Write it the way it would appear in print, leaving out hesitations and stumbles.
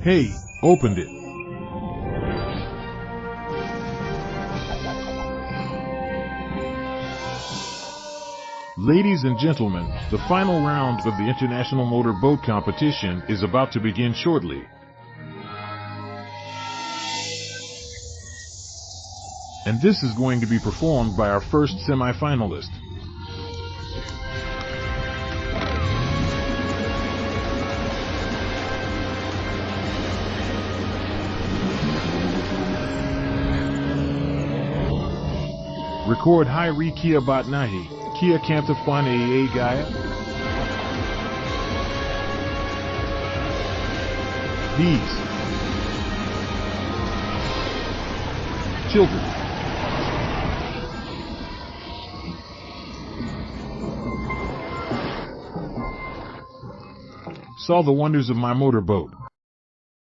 Hey, opened it. Ladies and gentlemen, the final round of the International Motor Boat Competition is about to begin shortly. And this is going to be performed by our first semi-finalist. Record Hi-Re Kia Botnahi, Kia Kantafwane A Gaya. These children saw the wonders of my motorboat.